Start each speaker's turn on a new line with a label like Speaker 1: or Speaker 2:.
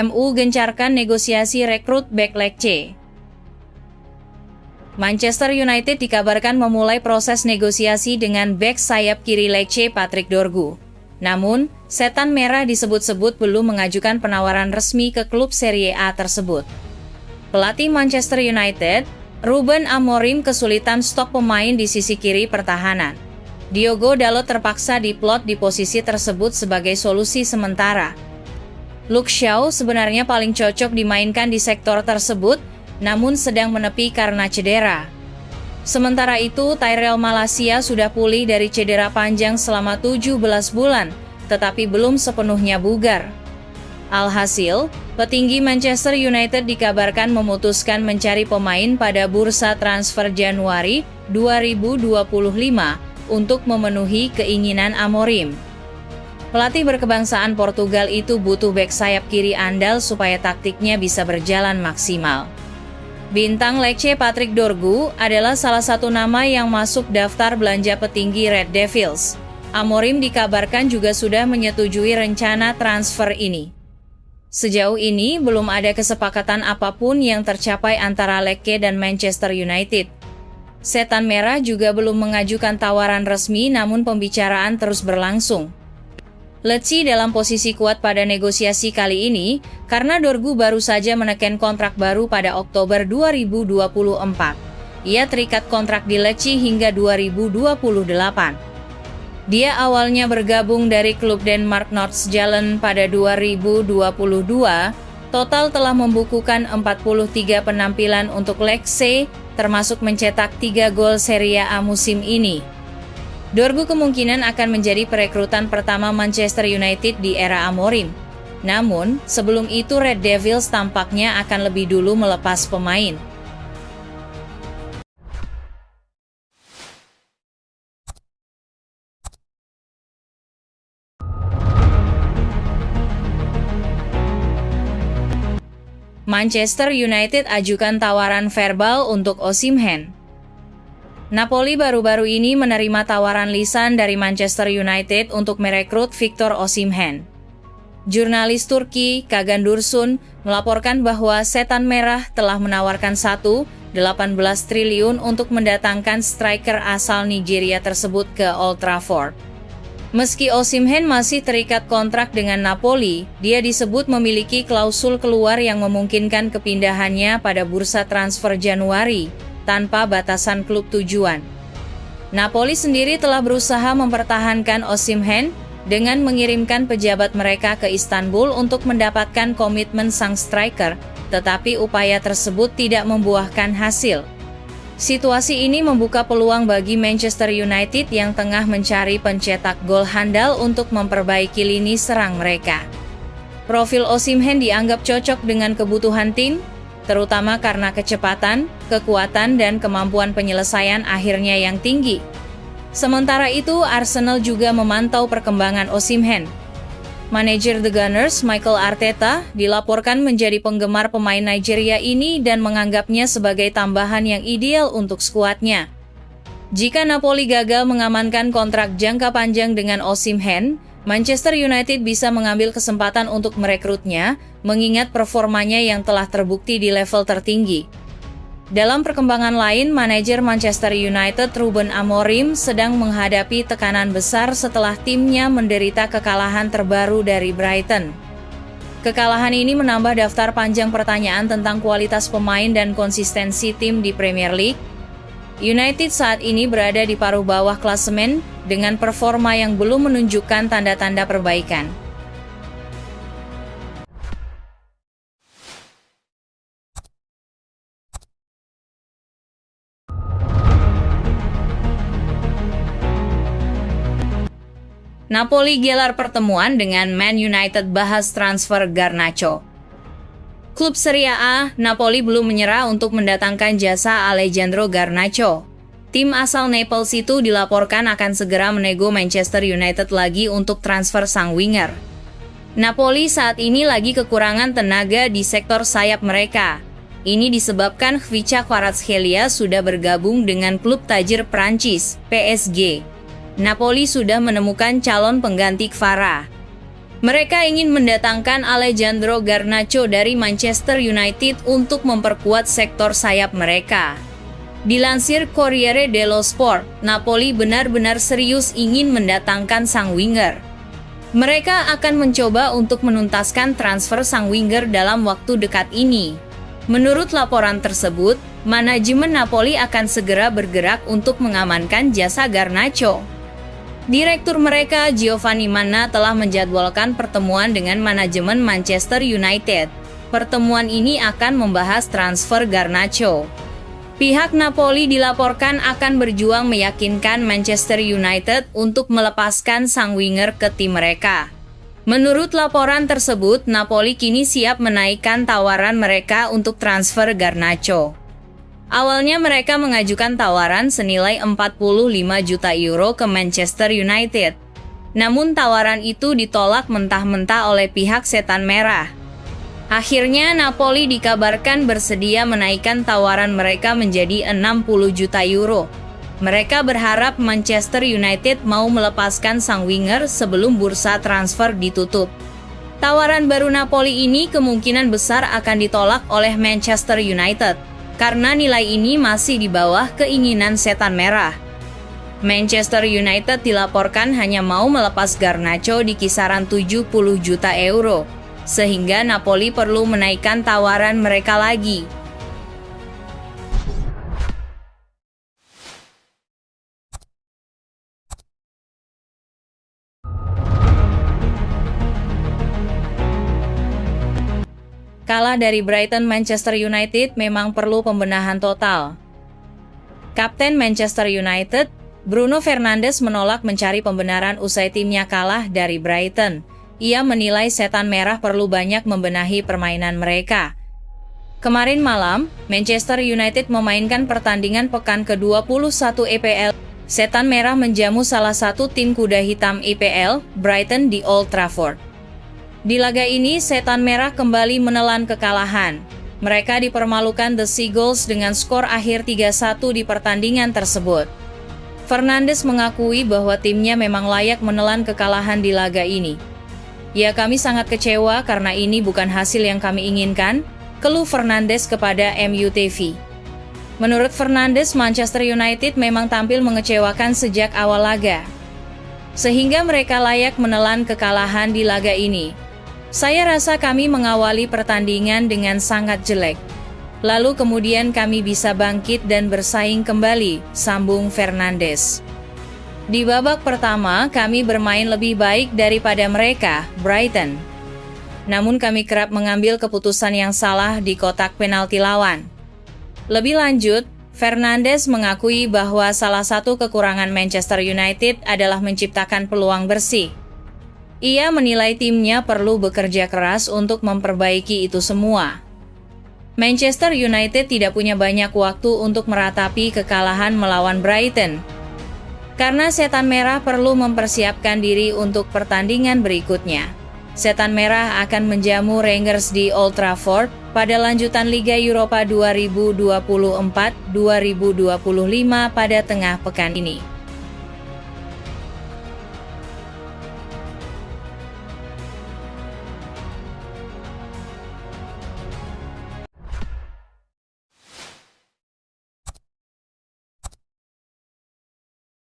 Speaker 1: MU gencarkan negosiasi rekrut bek Lecce. Manchester United dikabarkan memulai proses negosiasi dengan bek sayap kiri Lecce Patrick Dorgu. Namun, Setan Merah disebut-sebut belum mengajukan penawaran resmi ke klub Serie A tersebut. Pelatih Manchester United, Ruben Amorim kesulitan stok pemain di sisi kiri pertahanan. Diogo Dalot terpaksa diplot di posisi tersebut sebagai solusi sementara. Luke Shaw sebenarnya paling cocok dimainkan di sektor tersebut, namun sedang menepi karena cedera. Sementara itu, Tyrell Malacia sudah pulih dari cedera panjang selama 17 bulan, tetapi belum sepenuhnya bugar. Alhasil, petinggi Manchester United dikabarkan memutuskan mencari pemain pada bursa transfer Januari 2025 untuk memenuhi keinginan Amorim. Pelatih berkebangsaan Portugal itu butuh bek sayap kiri andal supaya taktiknya bisa berjalan maksimal. Bintang Lecce Patrick Dorgu adalah salah satu nama yang masuk daftar belanja petinggi Red Devils. Amorim dikabarkan juga sudah menyetujui rencana transfer ini. Sejauh ini belum ada kesepakatan apapun yang tercapai antara Lecce dan Manchester United. Setan Merah juga belum mengajukan tawaran resmi, namun pembicaraan terus berlangsung. Lecce dalam posisi kuat pada negosiasi kali ini karena Dorgu baru saja menekan kontrak baru pada Oktober 2024. Ia terikat kontrak di Lecce hingga 2028. Dia awalnya bergabung dari klub Denmark Nordsjælland pada 2022, total telah membukukan 43 penampilan untuk Lecce, termasuk mencetak 3 gol Serie A musim ini. Dorgu kemungkinan akan menjadi perekrutan pertama Manchester United di era Amorim. Namun, sebelum itu Red Devils tampaknya akan lebih dulu melepas pemain. Manchester United ajukan tawaran verbal untuk Osimhen. Napoli baru-baru ini menerima tawaran lisan dari Manchester United untuk merekrut Victor Osimhen. Jurnalis Turki Kagan Dursun melaporkan bahwa Setan Merah telah menawarkan 18 triliun untuk mendatangkan striker asal Nigeria tersebut ke Old Trafford. Meski Osimhen masih terikat kontrak dengan Napoli, dia disebut memiliki klausul keluar yang memungkinkan kepindahannya pada bursa transfer Januari, tanpa batasan klub tujuan. Napoli sendiri telah berusaha mempertahankan Osimhen dengan mengirimkan pejabat mereka ke Istanbul untuk mendapatkan komitmen sang striker, tetapi upaya tersebut tidak membuahkan hasil. Situasi ini membuka peluang bagi Manchester United yang tengah mencari pencetak gol handal untuk memperbaiki lini serang mereka. Profil Osimhen dianggap cocok dengan kebutuhan tim, terutama karena kecepatan, kekuatan, dan kemampuan penyelesaian akhirnya yang tinggi. Sementara itu, Arsenal juga memantau perkembangan Osimhen. Manajer The Gunners, Mikel Arteta, dilaporkan menjadi penggemar pemain Nigeria ini dan menganggapnya sebagai tambahan yang ideal untuk skuadnya. Jika Napoli gagal mengamankan kontrak jangka panjang dengan Osimhen, Manchester United bisa mengambil kesempatan untuk merekrutnya, mengingat performanya yang telah terbukti di level tertinggi. Dalam perkembangan lain, manajer Manchester United Ruben Amorim sedang menghadapi tekanan besar setelah timnya menderita kekalahan terbaru dari Brighton. Kekalahan ini menambah daftar panjang pertanyaan tentang kualitas pemain dan konsistensi tim di Premier League. United saat ini berada di paruh bawah klasemen dengan performa yang belum menunjukkan tanda-tanda perbaikan. Napoli gelar pertemuan dengan Man United bahas transfer Garnacho. Klub Serie A, Napoli belum menyerah untuk mendatangkan jasa Alejandro Garnacho. Tim asal Naples itu dilaporkan akan segera menego Manchester United lagi untuk transfer sang winger. Napoli saat ini lagi kekurangan tenaga di sektor sayap mereka. Ini disebabkan Khvicha Kvaratskhelia sudah bergabung dengan klub tajir Prancis, PSG. Napoli sudah menemukan calon pengganti Kvara. Mereka ingin mendatangkan Alejandro Garnacho dari Manchester United untuk memperkuat sektor sayap mereka. Dilansir Corriere dello Sport, Napoli benar-benar serius ingin mendatangkan sang winger. Mereka akan mencoba untuk menuntaskan transfer sang winger dalam waktu dekat ini. Menurut laporan tersebut, manajemen Napoli akan segera bergerak untuk mengamankan jasa Garnacho. Direktur mereka, Giovanni Manna, telah menjadwalkan pertemuan dengan manajemen Manchester United. Pertemuan ini akan membahas transfer Garnacho. Pihak Napoli dilaporkan akan berjuang meyakinkan Manchester United untuk melepaskan sang winger ke tim mereka. Menurut laporan tersebut, Napoli kini siap menaikkan tawaran mereka untuk transfer Garnacho. Awalnya mereka mengajukan tawaran senilai 45 juta euro ke Manchester United. Namun tawaran itu ditolak mentah-mentah oleh pihak Setan Merah. Akhirnya Napoli dikabarkan bersedia menaikkan tawaran mereka menjadi 60 juta euro. Mereka berharap Manchester United mau melepaskan sang winger sebelum bursa transfer ditutup. Tawaran baru Napoli ini kemungkinan besar akan ditolak oleh Manchester United, karena nilai ini masih di bawah keinginan Setan Merah. Manchester United dilaporkan hanya mau melepas Garnacho di kisaran 70 juta euro, sehingga Napoli perlu menaikkan tawaran mereka lagi. Kalah dari Brighton, Manchester United memang perlu pembenahan total. Kapten Manchester United, Bruno Fernandes, menolak mencari pembenaran usai timnya kalah dari Brighton. Ia menilai Setan Merah perlu banyak membenahi permainan mereka. Kemarin malam, Manchester United memainkan pertandingan pekan ke-21 EPL. Setan Merah menjamu salah satu tim kuda hitam EPL, Brighton, di Old Trafford. Di laga ini, Setan Merah kembali menelan kekalahan. Mereka dipermalukan The Seagulls dengan skor akhir 3-1 di pertandingan tersebut. Fernandes mengakui bahwa timnya memang layak menelan kekalahan di laga ini. "Ya, kami sangat kecewa karena ini bukan hasil yang kami inginkan," keluh Fernandes kepada MUTV. Menurut Fernandes, Manchester United memang tampil mengecewakan sejak awal laga, sehingga mereka layak menelan kekalahan di laga ini. "Saya rasa kami mengawali pertandingan dengan sangat jelek. Lalu kemudian kami bisa bangkit dan bersaing kembali," sambung Fernandes. "Di babak pertama, kami bermain lebih baik daripada mereka, Brighton. Namun kami kerap mengambil keputusan yang salah di kotak penalti lawan." Lebih lanjut, Fernandes mengakui bahwa salah satu kekurangan Manchester United adalah menciptakan peluang bersih. Ia menilai timnya perlu bekerja keras untuk memperbaiki itu semua. Manchester United tidak punya banyak waktu untuk meratapi kekalahan melawan Brighton, karena Setan Merah perlu mempersiapkan diri untuk pertandingan berikutnya. Setan Merah akan menjamu Rangers di Old Trafford pada lanjutan Liga Eropa 2024-2025 pada tengah pekan ini.